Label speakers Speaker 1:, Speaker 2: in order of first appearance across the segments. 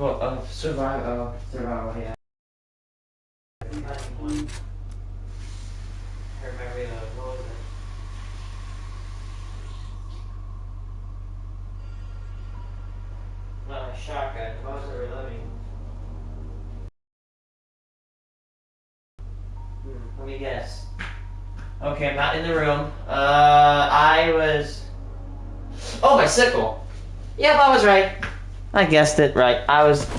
Speaker 1: Well, survival, yeah. I remember, what was it? Not a shotgun, what was it reloading? Let me guess. Okay, I'm not in the room. I was... Oh, my sickle! Yep, I was right. I guessed it right. I was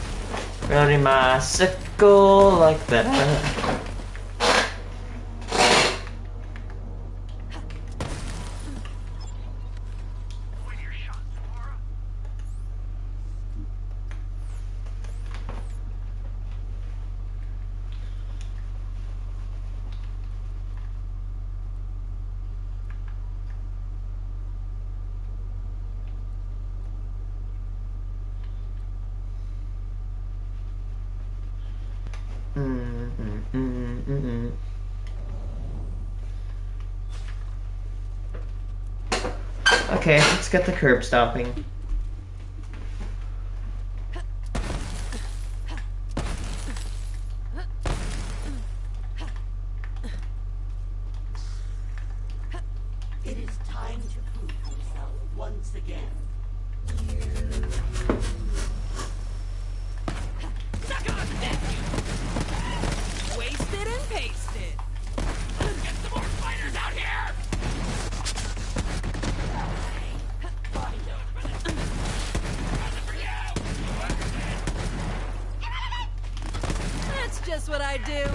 Speaker 1: riding my sickle like that. Okay, let's get the curb stomping.
Speaker 2: It is time to prove yourself once again.
Speaker 3: Suck on that, you! Waste it and paste it. Get some more fighters out here! That's just what I do.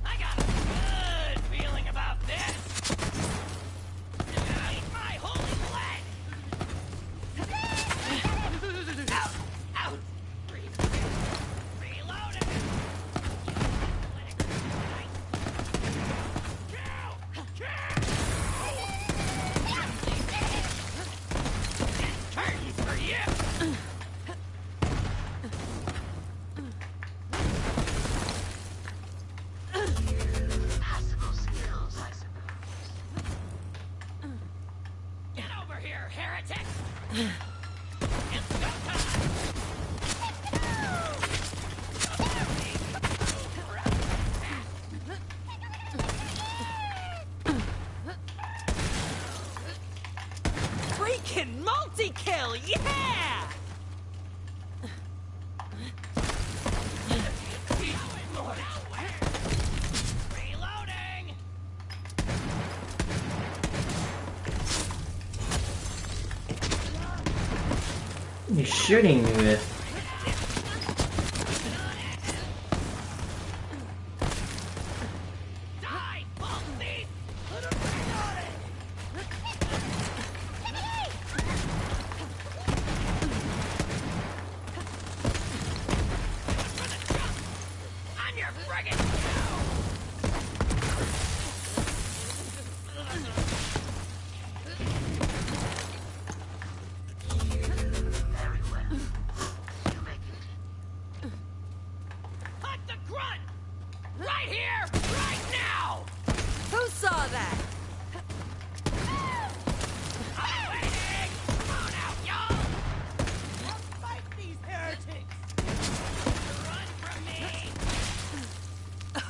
Speaker 3: I got a good feeling about this. Eat my holy lead. Out, out. Reloading. Curtains for you.
Speaker 2: Passable skills, I suppose.
Speaker 3: Get over here, heretic! It's go time! Freaking multi-kill, yeah! Reloading!
Speaker 1: What are you shooting me with?
Speaker 3: Die, Bl3! Put a ring on it! On your friggin'
Speaker 2: Very well. You make it.
Speaker 3: Hunt the grunt! Right here, right now!
Speaker 4: Who saw that?
Speaker 3: I'm waiting! Come on out, y'all!
Speaker 4: Fight these heretics!
Speaker 3: Run from me!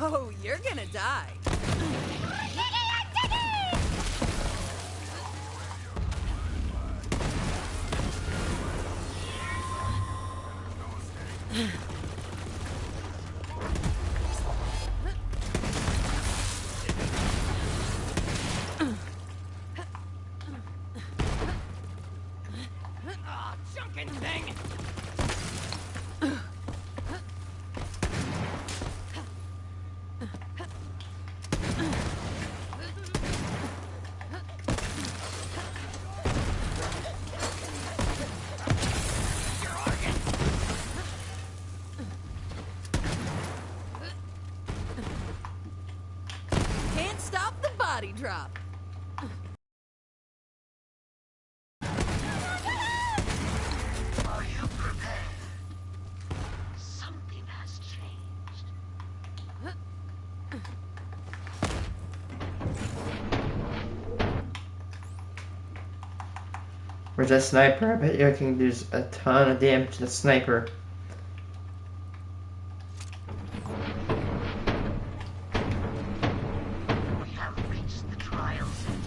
Speaker 4: Oh, you're gonna die.
Speaker 3: Aw, junkin' thing! Your organs!
Speaker 4: Can't stop the body drop.
Speaker 2: Are you prepared? Something has changed.
Speaker 1: Where's that sniper? I bet you I can do a ton of damage to the sniper.
Speaker 2: We have reached the trial center.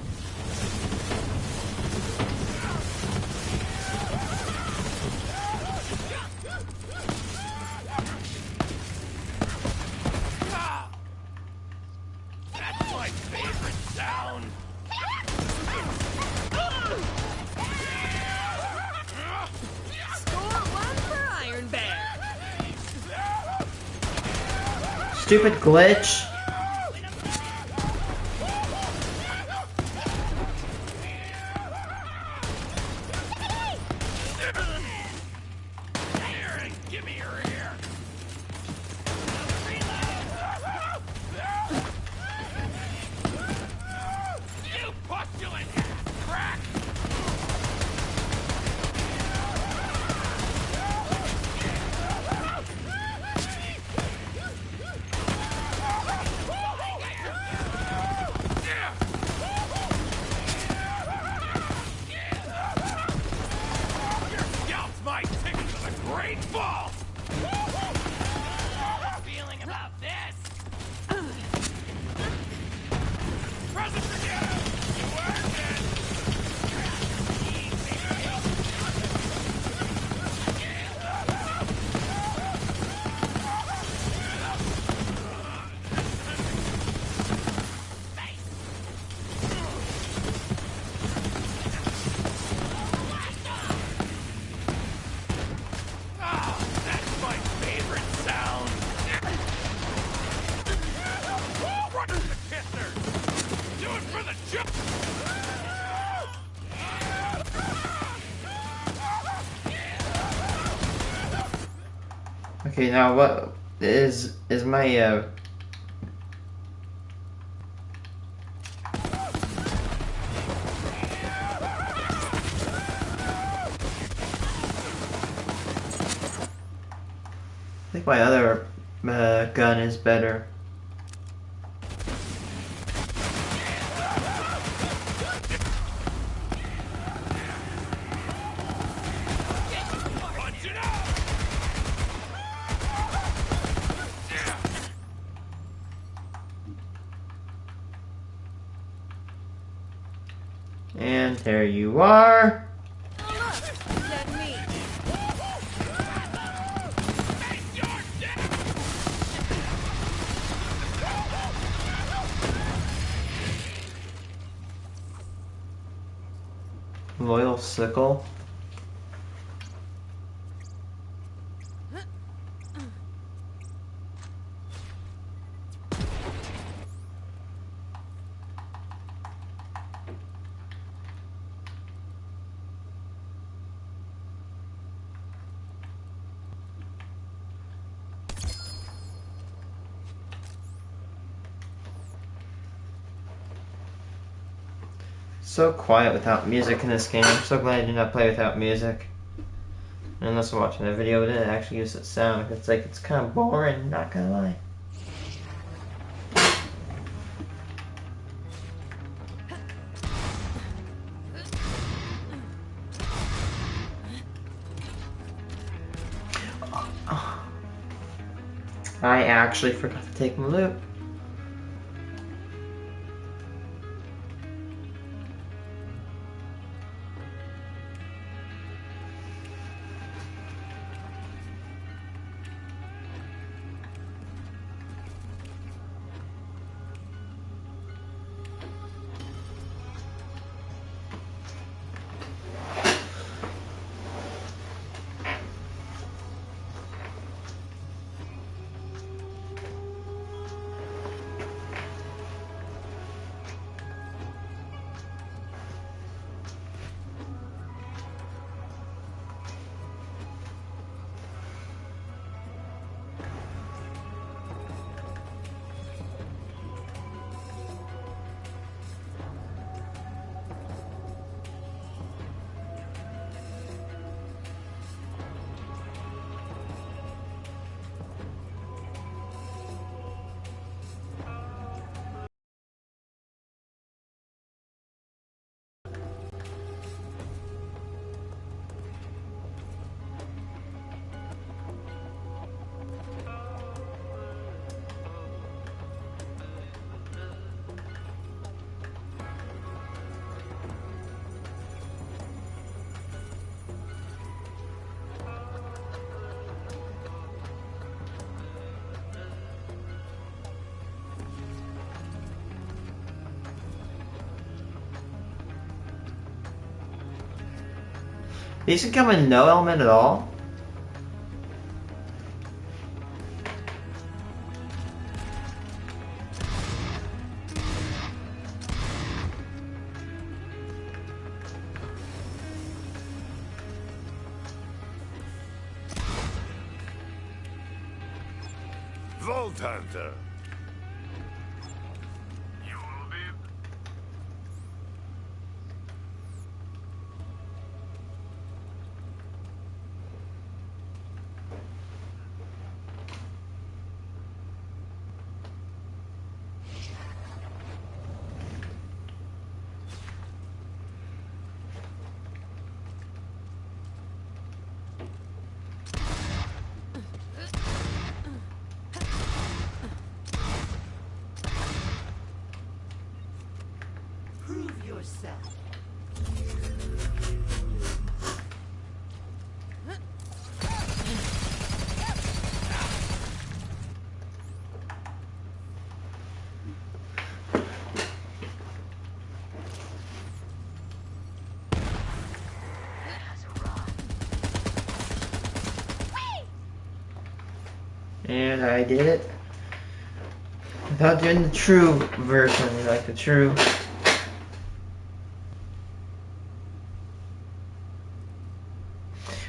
Speaker 3: That's my favorite sound.
Speaker 4: Score one for Iron Bear.
Speaker 1: Stupid glitch.
Speaker 3: Aaron, give me your ear. You postulant crack. Your scalp's my ticket to the Great Falls. Feeling about this? Present for you. You earned it. Ah, that's my favorite sound. Run to the kisser. Do it for the jump.
Speaker 1: Okay, now what is my I think my other gun is better.
Speaker 3: Punch it out.
Speaker 1: And there you are.
Speaker 4: Oh, look, let me.
Speaker 3: Face your death.
Speaker 1: Loyal sickle. So quiet without music in this game. I'm so glad I did not play without music. Unless I'm watching a video that didn't actually use that sound. It's kind of boring, not gonna lie. I actually forgot to take my loot. These can come with no element at all?
Speaker 5: Vault Hunter. You will be.
Speaker 2: Prove yourself.
Speaker 1: And I did it without doing the true version, like the true.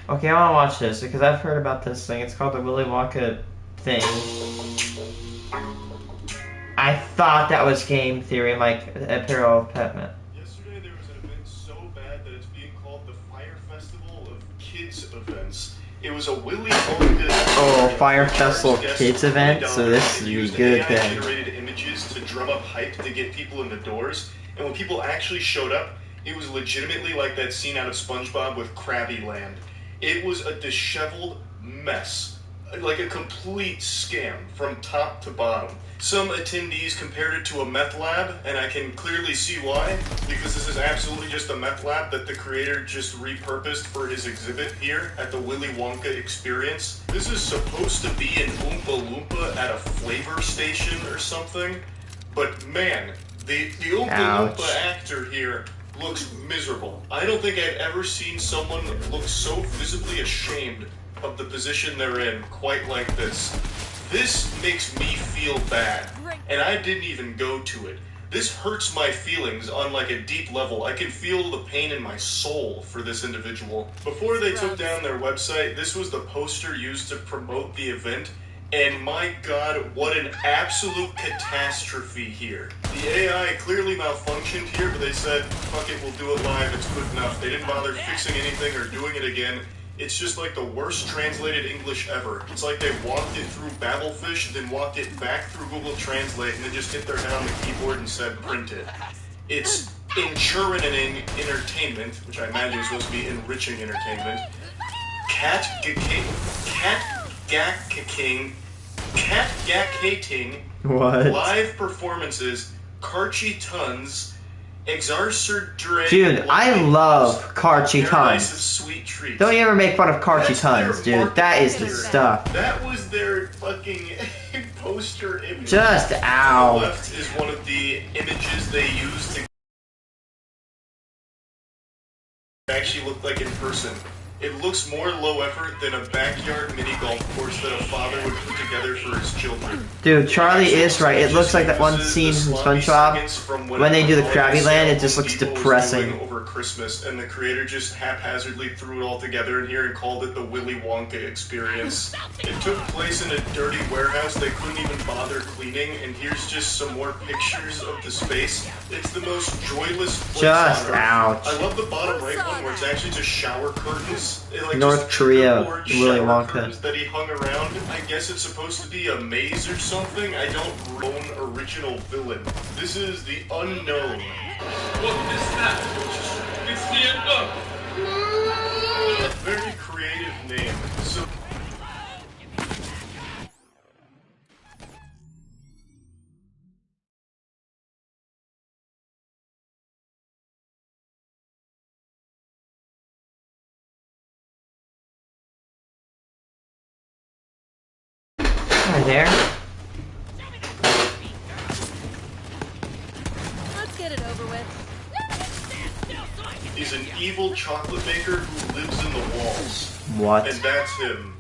Speaker 1: Okay, I want to watch this because I've heard about this thing. It's called the Willy Wonka thing. I thought that was game theory, like Apparel of Petman.
Speaker 6: Yesterday there was an event so bad that it's being called the Fire Festival of Kids Events. It was a Willy Wonka.
Speaker 1: Oh, Fire Festival Kids event, so this is a good thing.
Speaker 6: Generated images to drum up hype to get people in the doors, and when people actually showed up, it was legitimately like that scene out of SpongeBob with Krabby Land. It was a disheveled mess, like a complete scam from top to bottom. Some attendees compared it to a meth lab, and I can clearly see why, because this is absolutely just a meth lab that the creator just repurposed for his exhibit here at the Willy Wonka Experience. This is supposed to be an Oompa Loompa at a flavor station or something, but man, the Oompa Loompa actor here looks miserable. I don't think I've ever seen someone look so visibly ashamed of the position they're in quite like this. This makes me feel bad, and I didn't even go to it. This hurts my feelings on like a deep level. I can feel the pain in my soul for this individual. Before they took down their website, this was the poster used to promote the event, and my god, what an absolute catastrophe here. The AI clearly malfunctioned here, but they said, fuck it, we'll do it live, it's good enough. They didn't bother fixing anything or doing it again. It's just like the worst translated English ever. It's like they walked it through Babelfish, then walked it back through Google Translate, and then just hit their head on the keyboard and said, print it. It's enchurning entertainment, which I imagine is supposed to be enriching entertainment. Catgackating,
Speaker 1: What?
Speaker 6: live performances, Karchi Tons, Exarcer
Speaker 1: Dude, I love Karchi Tons.
Speaker 6: Sweet treats.
Speaker 1: Don't you ever make fun of Karchi Tons, dude. That is the stuff.
Speaker 6: That was their fucking poster image.
Speaker 1: Just
Speaker 6: On the
Speaker 1: ow.
Speaker 6: left is one of the images they used to actually look like in person. It looks more low effort than a backyard mini golf course that a father would put together for his children.
Speaker 1: Dude, Charlie is right. It looks like that one scene from SpongeBob when they do the Krabby Land. It just looks depressing.
Speaker 6: Over Christmas, and the creator just haphazardly threw it all together in here and called it the Willy Wonka Experience. It took place in a dirty warehouse they couldn't even bother cleaning, and here's just some more pictures of the space. It's the most joyless place
Speaker 1: Just
Speaker 6: on Earth.
Speaker 1: ouch.
Speaker 6: I love the bottom right one where it's actually just shower curtains. Like
Speaker 1: North
Speaker 6: just
Speaker 1: Korea,
Speaker 6: checkerboard
Speaker 1: Willy
Speaker 6: shower
Speaker 1: Wonka.
Speaker 6: curtains that he hung around. I guess it's supposed to be a maze or something. I don't own original villain. This is the unknown.
Speaker 7: What is that? It's the
Speaker 6: A very creative name. So
Speaker 1: Right there.
Speaker 4: Let's get it over with.
Speaker 6: he's an evil chocolate maker who lives in the walls.
Speaker 1: What?
Speaker 6: And that's him.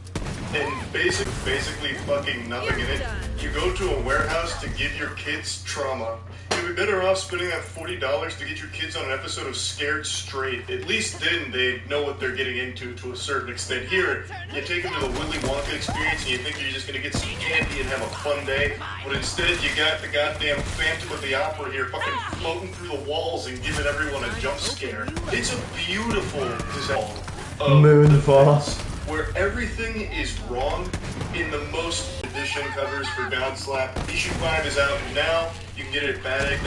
Speaker 6: And basically fucking nothing in it. You go to a warehouse to give your kids trauma. You'd be better off spending that $40 to get your kids on an episode of Scared Straight. At least then they know what they're getting into to a certain extent. Here, you take them to the Willy Wonka experience and you think you're just gonna get some candy and have a fun day, but instead you got the goddamn Phantom of the Opera here fucking floating through the walls and giving everyone a jump scare. It's a beautiful design of
Speaker 1: Moonfall.
Speaker 6: where everything is wrong in the most edition covers for Godslap. Issue 5 is out now. You can get it at Bad Egg.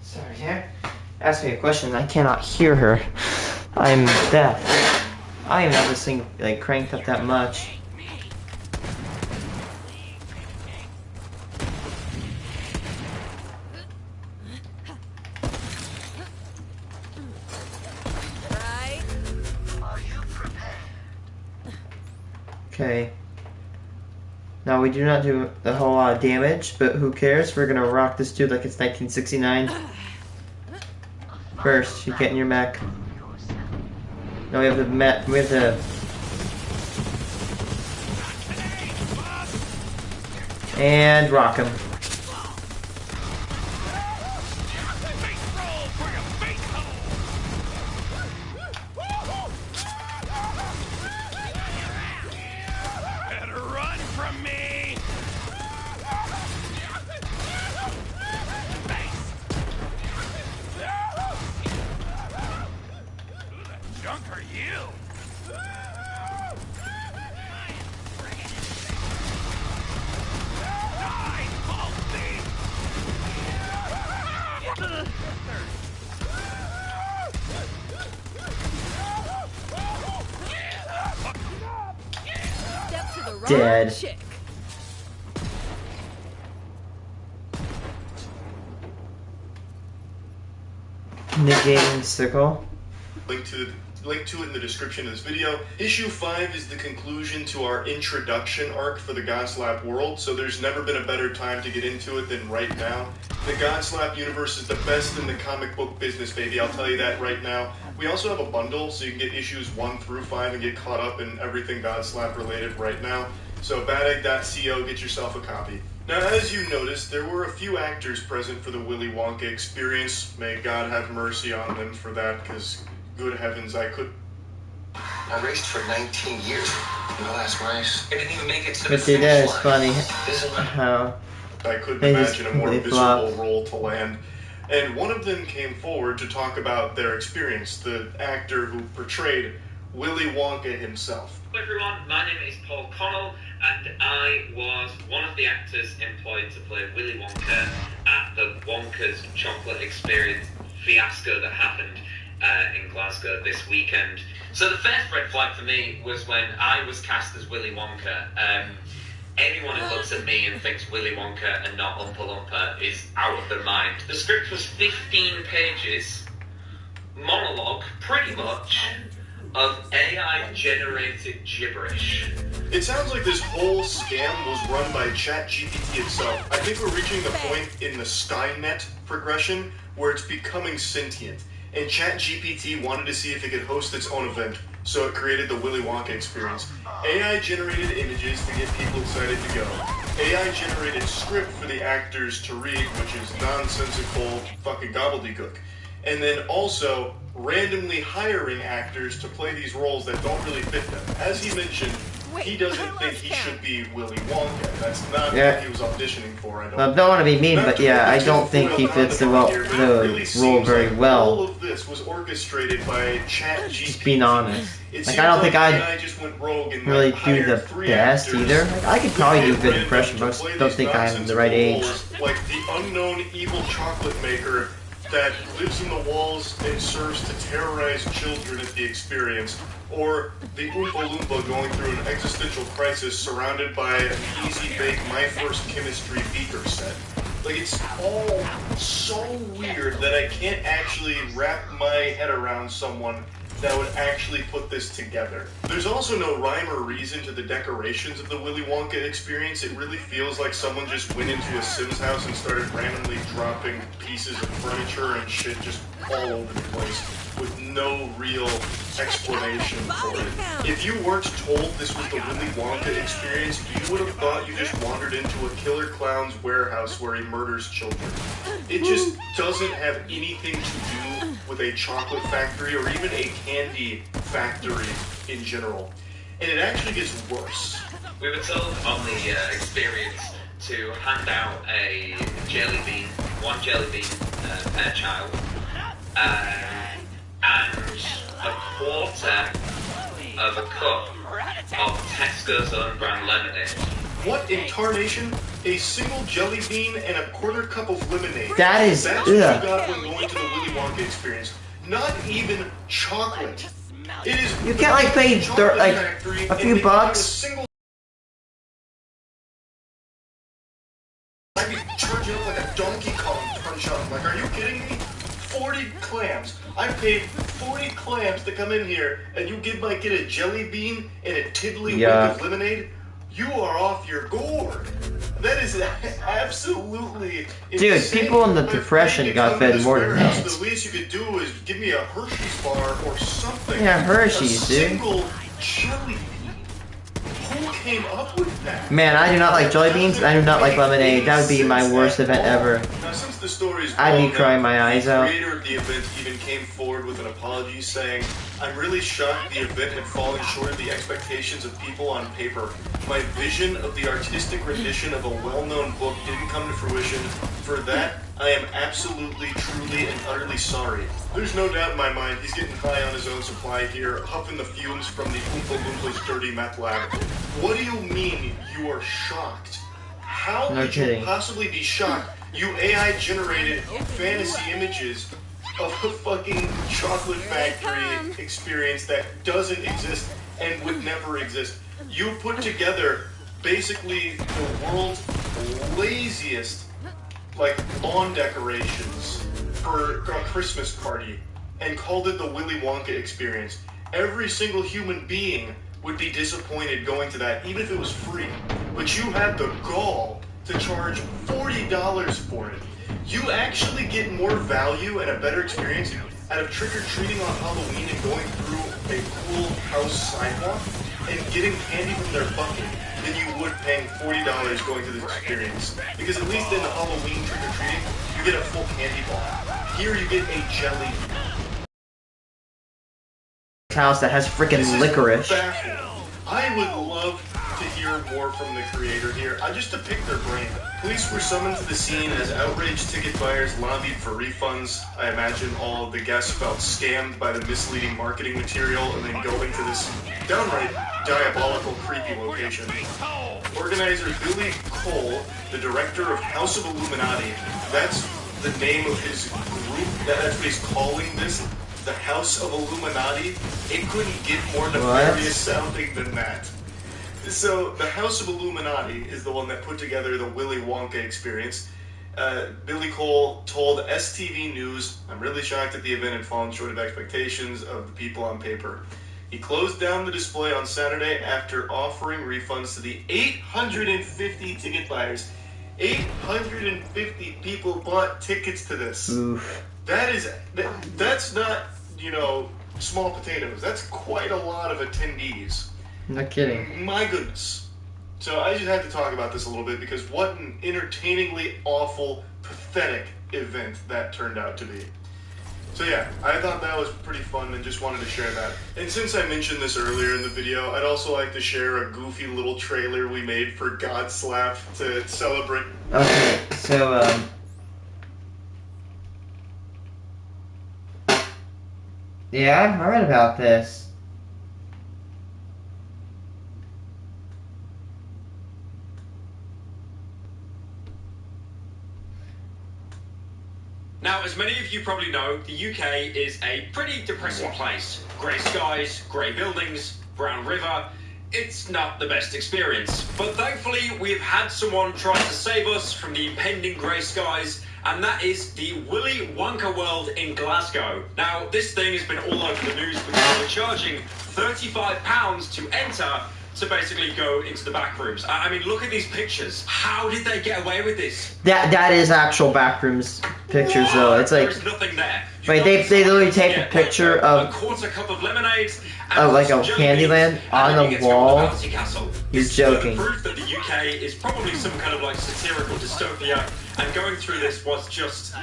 Speaker 1: Sorry, here. Ask me a question. I cannot hear her. I'm deaf. I don't even have this thing like cranked up that much.
Speaker 4: Right?
Speaker 1: Okay. Now we do not do a whole lot of damage, but who cares? We're gonna rock this dude like it's 1969. First, you get in your mech. No, we have the mech. We have the. And rock him.
Speaker 7: Better run from me! Who the junk are you? Die, Baldy!
Speaker 4: Step to the wrong
Speaker 1: Dead.
Speaker 4: chick.
Speaker 1: Negating sickle.
Speaker 6: Link to it in the description of this video. Issue 5 is the conclusion to our introduction arc for the Godslap world, so there's never been a better time to get into it than right now. The Godslap universe is the best in the comic book business, baby. I'll tell you that right now. We also have a bundle, so you can get issues 1 through 5 and get caught up in everything Godslap related right now. So badegg.co, get yourself a copy. Now, as you noticed, there were a few actors present for the Willy Wonka experience. May God have mercy on them for that, because good heavens, I could...
Speaker 8: I raced for 19 years. The last race, I didn't even make it to the
Speaker 1: But see,
Speaker 8: finish
Speaker 1: that is
Speaker 8: line.
Speaker 1: funny.
Speaker 8: This is
Speaker 1: How
Speaker 6: I couldn't
Speaker 1: They just
Speaker 6: imagine a more
Speaker 1: completely
Speaker 6: miserable
Speaker 1: flopped.
Speaker 6: role to land. And one of them came forward to talk about their experience, the actor who portrayed Willy Wonka himself.
Speaker 9: Hello everyone, my name is Paul Connell and I was one of the actors employed to play Willy Wonka at the Wonka's Chocolate Experience fiasco that happened in Glasgow this weekend. So the first red flag for me was when I was cast as Willy Wonka. Anyone who looks at me and thinks Willy Wonka and not Oompa Loompa is out of their mind. The script was 15 pages, monologue, pretty much, of AI-generated gibberish.
Speaker 6: It sounds like this whole scam was run by ChatGPT itself. I think we're reaching the point in the Skynet progression where it's becoming sentient. And ChatGPT wanted to see if it could host its own event, so it created the Willy Wonka experience. AI-generated images to get people excited to go. AI-generated script for the actors to read, which is nonsensical fucking gobbledygook. And then also randomly hiring actors to play these roles that don't really fit them. As he mentioned, he doesn't think he should be Willy Wonka. That's not what he was auditioning for, I don't
Speaker 1: I don't want to be mean, but yeah, I don't think he fits the role very
Speaker 6: All
Speaker 1: well.
Speaker 6: of this was orchestrated by ChatGPT.
Speaker 1: Just being honest.
Speaker 6: It
Speaker 1: Like, I don't
Speaker 6: seems
Speaker 1: think
Speaker 6: AI
Speaker 1: I'd
Speaker 6: just went rogue and,
Speaker 1: really
Speaker 6: like,
Speaker 1: do the
Speaker 6: hired 3
Speaker 1: best
Speaker 6: actors
Speaker 1: either. Like, I could probably do a good
Speaker 6: to
Speaker 1: impression, but I
Speaker 6: play
Speaker 1: just don't
Speaker 6: these
Speaker 1: think I'm the right
Speaker 6: nonsensical
Speaker 1: age.
Speaker 6: roles, like the unknown evil chocolate maker that lives in the walls and serves to terrorize children at the experience, or the Oompa Loompa going through an existential crisis surrounded by an easy-bake My First Chemistry beaker set. Like, it's all so weird that I can't actually wrap my head around someone that would actually put this together. There's also no rhyme or reason to the decorations of the Willy Wonka experience. It really feels like someone just went into a Sims house and started randomly dropping pieces of furniture and shit just all over the place with no real explanation for it. If you weren't told this was the Willy Wonka experience, you would have thought you just wandered into a killer clown's warehouse where he murders children. It just doesn't have anything to do with a chocolate factory or even a candy factory in general. And it actually gets worse.
Speaker 9: We were told on the experience to hand out a jelly bean, one jelly bean per child, and a quarter of a cup of Tesco's own brand lemonade.
Speaker 6: What in tarnation? A single jelly bean and a quarter cup of lemonade.
Speaker 1: That's
Speaker 6: what you got when going to the Willy Wonka experience. Not even chocolate. It is.
Speaker 1: You can't like pay a few bucks.
Speaker 6: I'd be charging up like a Donkey Kong punch up. Like, are you kidding me? 40 clams. I paid 40 clams to come in here, and you give my kid a jelly bean and a tiddly wick of lemonade? You are off your gourd. That is absolutely
Speaker 1: Dude,
Speaker 6: insane.
Speaker 1: people in the Depression got fed more than that.
Speaker 6: The least you could do is give me a Hershey's bar or something.
Speaker 1: Yeah, Hershey's, dude.
Speaker 6: A single jelly bean. Who came up with that?
Speaker 1: Man, I do not like jelly beans. I do not like lemonade. That would be my worst event ever.
Speaker 6: Now, since the story's
Speaker 1: I'd be crying my eyes out.
Speaker 6: The creator of the event even came forward with an apology saying, "I'm really shocked the event had fallen short of the expectations of people on paper. My vision of the artistic rendition of a well-known book didn't come to fruition. For that, I am absolutely, truly, and utterly sorry." There's no doubt in my mind he's getting high on his own supply here, huffing the fumes from the Oompa Loompas' dirty meth lab. What do you mean you are shocked? How could you possibly be shocked? You AI-generated fantasy images of a fucking chocolate factory experience that doesn't exist and would never exist. You put together basically the world's laziest lawn decorations for a Christmas party and called it the Willy Wonka experience. Every single human being would be disappointed going to that, even if it was free. But you had the gall to charge $40 for it. You actually get more value and a better experience out of trick-or-treating on Halloween and going through a cool house sidewalk and getting candy from their bucket than you would paying $40 going to this experience. Because at least in the Halloween trick-or-treating, you get a full candy bar. Here you get a jelly
Speaker 1: house that has freaking licorice.
Speaker 6: I would love to hear more from the creator here. Just to pick their brain. Police were summoned to the scene as outraged ticket buyers lobbied for refunds. I imagine all of the guests felt scammed by the misleading marketing material and then going to this downright diabolical, creepy location. Organizer Billy Cole, the director of House of Illuminati, that's the name of his group, that's what he's calling this, the House of Illuminati. It couldn't get more nefarious sounding than that. So, the House of Illuminati is the one that put together the Willy Wonka experience. Billy Cole told STV News, "I'm really shocked that the event had fallen short of expectations of the people on paper." He closed down the display on Saturday after offering refunds to the 850 ticket buyers. 850 people bought tickets to this.
Speaker 1: Oof.
Speaker 6: That's not, small potatoes. That's quite a lot of attendees.
Speaker 1: No kidding.
Speaker 6: My goodness. So I just had to talk about this a little bit because what an entertainingly awful, pathetic event that turned out to be. So yeah, I thought that was pretty fun and just wanted to share that. And since I mentioned this earlier in the video, I'd also like to share a goofy little trailer we made for God Slap to celebrate.
Speaker 1: Okay, so, yeah, I read about this.
Speaker 10: Now, as many of you probably know, the UK is a pretty depressing place. Grey skies, grey buildings, brown river. It's not the best experience. But thankfully, we've had someone try to save us from the impending grey skies, and that is the Willy Wonka World in Glasgow. Now, this thing has been all over the news because we're charging £35 to enter to basically go into the back rooms. I mean, look at these pictures. How did they get away with this?
Speaker 1: That is actual backrooms pictures, though. It's like,
Speaker 10: there's nothing there.
Speaker 1: wait, they literally take a picture
Speaker 10: a
Speaker 1: of
Speaker 10: quarter cup of lemonade,
Speaker 1: like a Candyland on the wall. You're
Speaker 10: It's
Speaker 1: joking.
Speaker 10: proof that the UK is probably some kind of like satirical dystopia, and going through this was just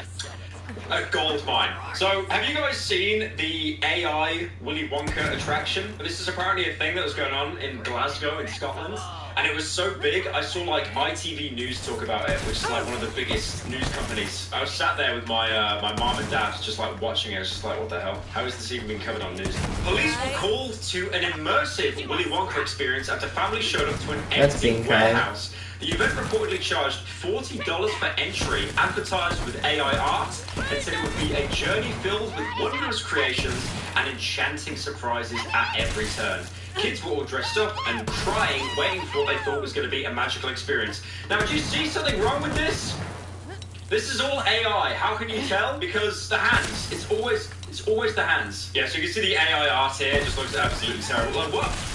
Speaker 10: a gold mine. So, have you guys seen the AI Willy Wonka attraction? This is apparently a thing that was going on in Glasgow in Scotland, and it was so big, I saw like ITV News talk about it, which is like one of the biggest news companies. I was sat there with my my mom and dad, just like watching it. I was just like, what the hell? How is this even being covered on news? Police were called to an immersive Willy Wonka experience after families showed up to an empty warehouse. The event reportedly charged $40 for entry, advertised with AI art, and said it would be a journey filled with wondrous creations and enchanting surprises at every turn. Kids were all dressed up and crying, waiting for what they thought was going to be a magical experience. Now, do you see something wrong with this? This is all AI. How can you tell? Because the hands. It's always the hands. Yeah, so you can see the AI art here. It just looks absolutely terrible. Like,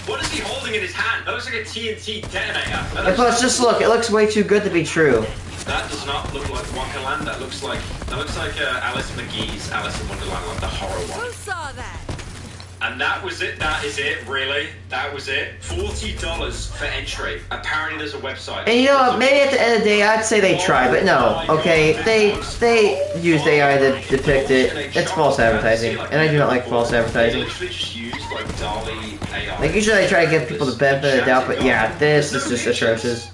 Speaker 10: what is he holding in his hand? That looks like a TNT detonator.
Speaker 1: And plus, just look. It looks way too good to be true.
Speaker 10: That does not look like Wonkaland. That looks like Alice McGee's Alice in Wonderland, like the horror one.
Speaker 4: Who saw that?
Speaker 10: And that was it. That is it, really. That was it. $40 for entry. Apparently, there's a website.
Speaker 1: And you know what? Maybe at the end of the day, I'd say they tried, but no. Okay, they used AI to depict it. It's false advertising, and I do not like false advertising.
Speaker 10: They literally just used like DALL-E AI.
Speaker 1: Like usually, I try to give people the benefit of the doubt, but yeah, this is just atrocious.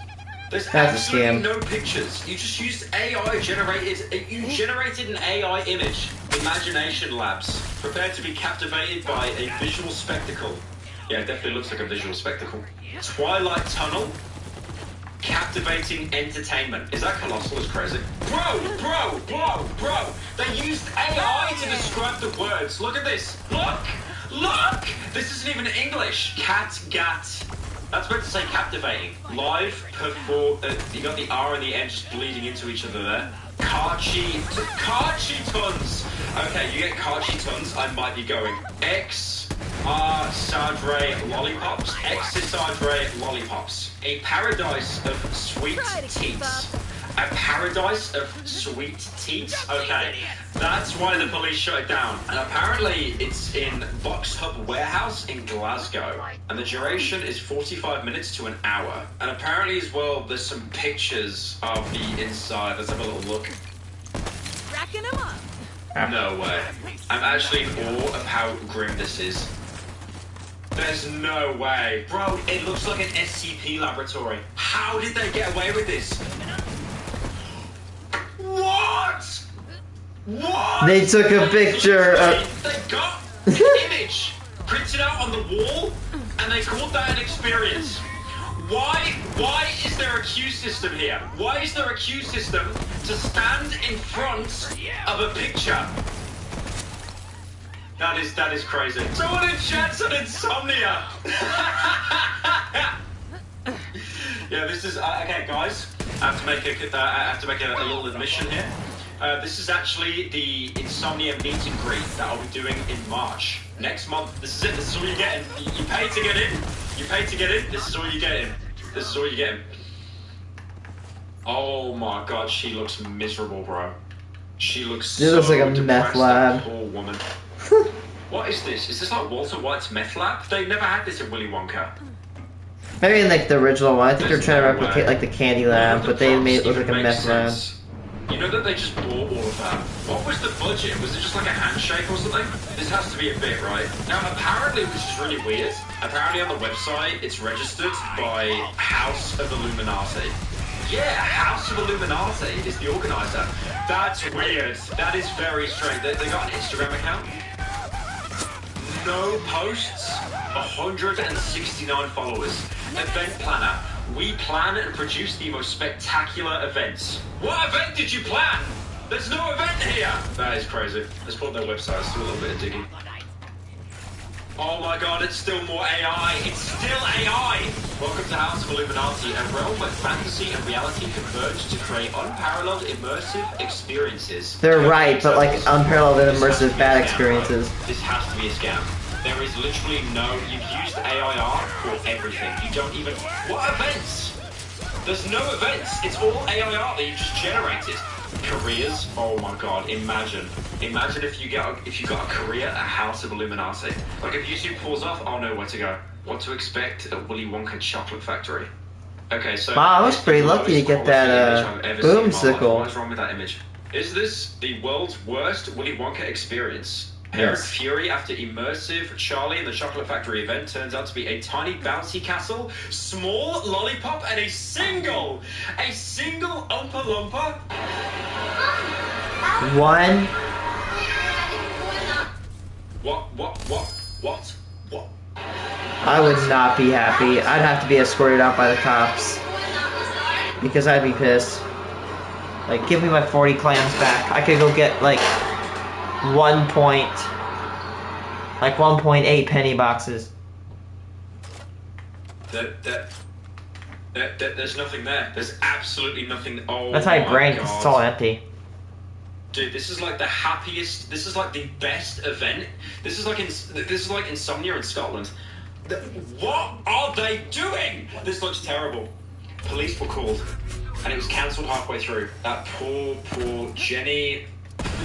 Speaker 10: There's
Speaker 1: That's a
Speaker 10: absolutely
Speaker 1: scam.
Speaker 10: no pictures. You just used AI generated. You generated an AI image. Imagination Labs. Prepared to be captivated by a visual spectacle. Yeah, it definitely looks like a visual spectacle. Twilight Tunnel. Captivating entertainment. Is that colossal as crazy? Bro! They used AI to describe the words. Look at this. Look! This isn't even English. Cat. That's meant to say captivating. Live, you got the R and the N just bleeding into each other there. Karchi tons. Okay, you get Karchi tons, I might be going. Sadre lollipops. Sadre lollipops. A paradise of sweet teats. A paradise of sweet teats? Okay, that's why the police shut it down. And apparently it's in Box Hub Warehouse in Glasgow. And the duration is 45 minutes to an hour. And apparently as well, there's some pictures of the inside. Let's have a little look.
Speaker 4: Racking him up.
Speaker 10: No way. I'm actually in awe of how grim this is. There's no way. Bro, it looks like an SCP laboratory. How did they get away with this? What?
Speaker 1: They took a picture of...
Speaker 10: They got the image printed out on the wall, and they called that an experience. Why is there a queue system here? Why is there a queue system to stand in front of a picture? That is crazy. Someone in chat's on insomnia. Yeah, this is okay, guys. I have to make a little admission here. This is actually the Insomnia meet and greet that I'll be doing in March next month. This is it. This is all you're getting. You pay to get in. You pay to get in. This is all you're getting. This is all you're getting. Oh my God, she looks miserable, bro. She looks so
Speaker 1: looks like a meth
Speaker 10: depressed,
Speaker 1: lab.
Speaker 10: that poor woman. What is this? Is this like Walter White's meth lab? They've never had this in Willy Wonka.
Speaker 1: Maybe in like the original one. I think they're trying to replicate like the Candy Lab, but they made it look like a meth lab.
Speaker 10: You know that they just bought all of that. What was the budget? Was it just like a handshake or something? This has to be a bit, right? Now, apparently, which is really weird, apparently on the website, it's registered by House of Illuminati. Yeah, House of Illuminati is the organizer. That's weird. That is very strange. They got an Instagram account. No posts, 169 followers. Event planner. We plan and produce the most spectacular events. What event did you plan? There's no event here! That is crazy. Let's put up their website. Let's do a little bit of digging. Oh my god, it's still more AI! It's still AI! Welcome to House of Illuminati, a realm where fantasy and reality converge to create unparalleled immersive experiences.
Speaker 1: They're right, but like unparalleled and immersive bad experiences.
Speaker 10: This has to be a scam. There is literally no... You've used AIR for everything. You don't even... What events? There's no events. It's all AIR that you just generated. Careers? Oh my god, imagine if you got a career at House of Illuminati. Like if YouTube pulls off, I'll know where to go. What to expect at Willy Wonka Chocolate Factory. Okay, so...
Speaker 1: Wow, I was pretty lucky to get that boomsicle.
Speaker 10: What is wrong with that image? Is this the world's worst Willy Wonka experience? Parent
Speaker 1: Yes.
Speaker 10: fury after immersive Charlie and the Chocolate Factory event turns out to be a tiny bouncy castle, small lollipop, and a single Oompa Loompa.
Speaker 1: One.
Speaker 10: What?
Speaker 1: I would not be happy. I'd have to be escorted out by the cops. Because I'd be pissed. Like, give me my 40 clams back. I could go get, like, 1.8 penny boxes.
Speaker 10: There's nothing there. There's absolutely nothing. Oh,
Speaker 1: That's how I brain,
Speaker 10: God.
Speaker 1: because it's all empty.
Speaker 10: Dude, this is like the happiest. This is like the best event. This is like Insomnia in Scotland. What are they doing? This looks terrible. Police were called, and it was cancelled halfway through. That poor Jenny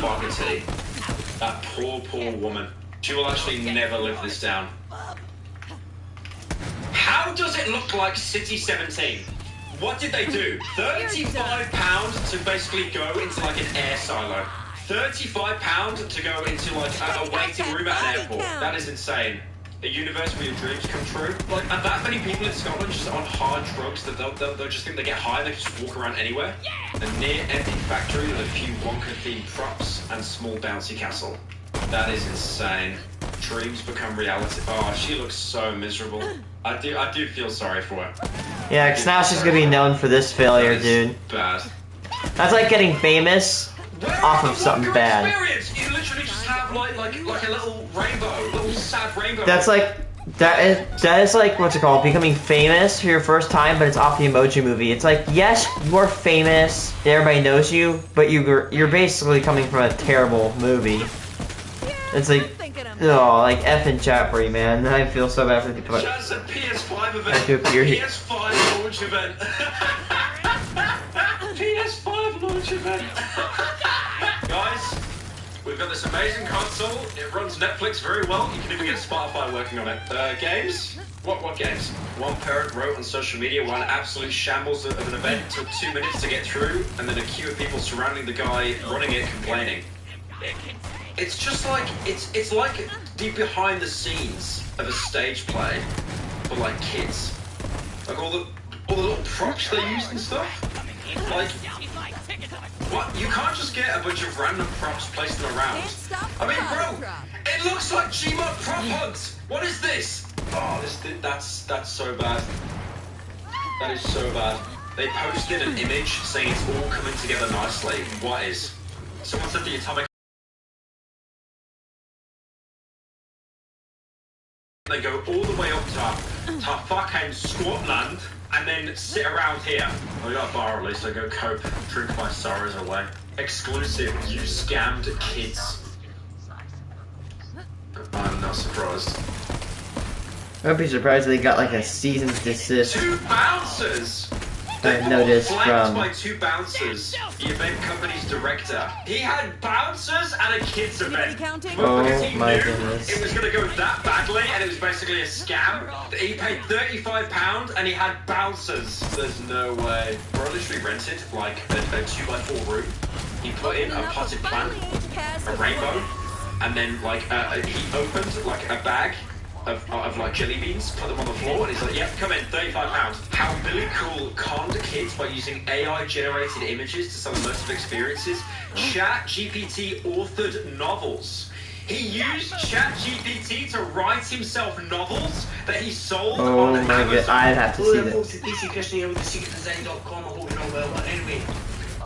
Speaker 10: Fogarty. That poor woman. She will actually never live this down. How does it look like City 17? What did they do? £35 to basically go into like an air silo. £35 to go into like a waiting room at an airport. That is insane. A universe where your dreams come true. Like, are that many people in Scotland just on hard drugs that they'll just think they get high and they can just walk around anywhere? A near empty factory with a few Wonka-themed props and small bouncy castle. That is insane. Dreams become reality. Oh, she looks so miserable. I do feel sorry for her.
Speaker 1: Yeah, because now she's gonna be known for this failure, dude.
Speaker 10: Bad.
Speaker 1: That's like getting famous off of something bad.
Speaker 10: Experience? You literally just have like a little rainbow, little sad rainbow.
Speaker 1: That's like that is like what's it called? Becoming famous for your first time, but it's off the Emoji Movie. It's like, yes, you're famous, everybody knows you, but you're basically coming from a terrible movie. It's like, oh, like effing Chappie, man. I feel so bad for the people.
Speaker 10: Just a PS5 event.
Speaker 1: I do appear here.
Speaker 10: PS5 launch event. PS5 launch event. Guys, we've got this amazing console. It runs Netflix very well. You can even get Spotify working on it. Games? What games? One parent wrote on social media one absolute shambles of an event. Took 2 minutes to get through, and then a queue of people surrounding the guy running it complaining. It's just like it's like the behind the scenes of a stage play for like kids. Like all the little props they use and stuff. Like what? You can't just get a bunch of random props placed around. I mean, bro, it looks like Gmod prop hugs. What is this? Oh, that's so bad. That is so bad. They posted an image saying it's all coming together nicely. What is? Someone said the atomic. They go all the way up to fucking Scotland and then sit around here. I got a bar at least. I go cope, drink my sorrows away. Exclusive, you scammed kids. I'm not surprised.
Speaker 1: I'd be surprised if they got like a season desist.
Speaker 10: 2 bouncers!
Speaker 1: I noticed
Speaker 10: flanked
Speaker 1: from
Speaker 10: by 2 bouncers. The event company's director. He had bouncers and a kids event.
Speaker 1: Oh
Speaker 10: Because he
Speaker 1: my
Speaker 10: knew
Speaker 1: goodness.
Speaker 10: it was going to go that badly and it was basically a scam. He paid £35 and he had bouncers. There's no way. Bro literally rented like a 2x4 room. He put in a potted plant, a rainbow, and then like he opened like a bag of like jelly beans, put them on the floor, and he's like, yep, come in, £35. How Billy Cool conned kids by using AI-generated images to sell immersive experiences. ChatGPT authored novels. He used ChatGPT to write himself novels that he sold on Amazon.
Speaker 1: God, I'd have to see this.
Speaker 2: PC Christian here with secretdesign.com. I hope you're all well. But anyway,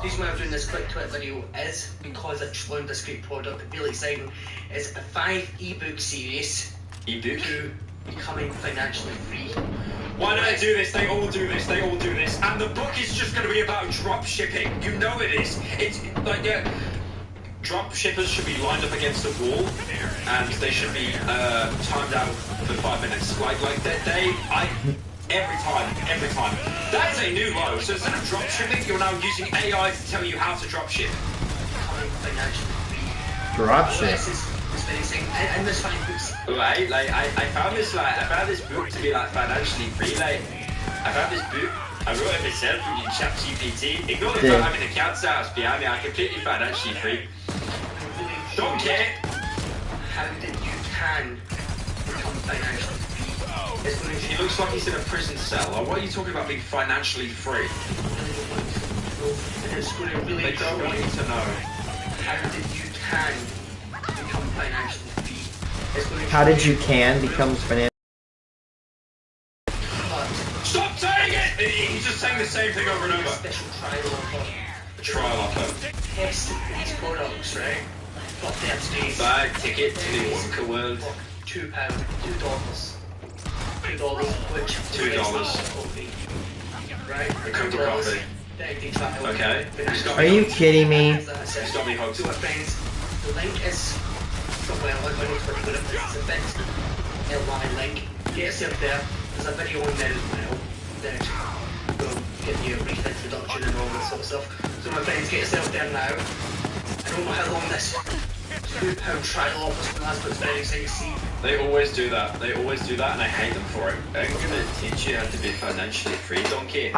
Speaker 8: The reason why I'm doing this quick twit video is because I just learned this great product, really exciting. It's a 5 ebook series.
Speaker 10: Ebook?
Speaker 8: To becoming financially free.
Speaker 10: Why don't they do this? They all do this. They all do this. And the book is just going to be about drop shipping. You know it is. It's like, drop shippers should be lined up against a wall, and they should be timed out for 5 minutes. Every time. That is a new low. So instead of drop shipping, you're now using AI to tell you how to drop ship.
Speaker 1: Drop ship.
Speaker 8: This is very exciting. And this 5 books.
Speaker 10: Right, I found this book to be like financially free. Like, I found this book. I wrote it myself using ChatGPT. Ignore the fact I'm in a cat house behind me. I'm completely financially free. Don't care.
Speaker 8: How did you can become financially free?
Speaker 10: He looks like he's in a prison cell. Or what are you talking about being financially free?
Speaker 8: It's going to really
Speaker 10: They don't want you to know.
Speaker 8: How did you can become financially free? It's going to
Speaker 1: How did you can become financially?
Speaker 10: Stop saying it! He's just saying the same thing over and over.
Speaker 8: Special trial offer.
Speaker 10: A trial offer.
Speaker 8: Test these products, right? Got 30 days.
Speaker 10: Buy a ticket to the Wonka world.
Speaker 8: £2, $2. $2, which
Speaker 10: $2.
Speaker 8: coffee. Right?
Speaker 10: A cup of coffee. Okay.
Speaker 1: Are you kidding me?
Speaker 10: Stop me, hoax.
Speaker 8: To my friends, the link is somewhere on Twitter. It's a bit LY link. Get yourself there. There's a video on there as well that will give you a brief introduction and all that sort of stuff. So my friends, get yourself there now. I don't know how long this £2 trial offer will last, but it's very exciting to see.
Speaker 10: They always do that. And I hate them for it. I'm gonna teach you how to be financially free, donkey.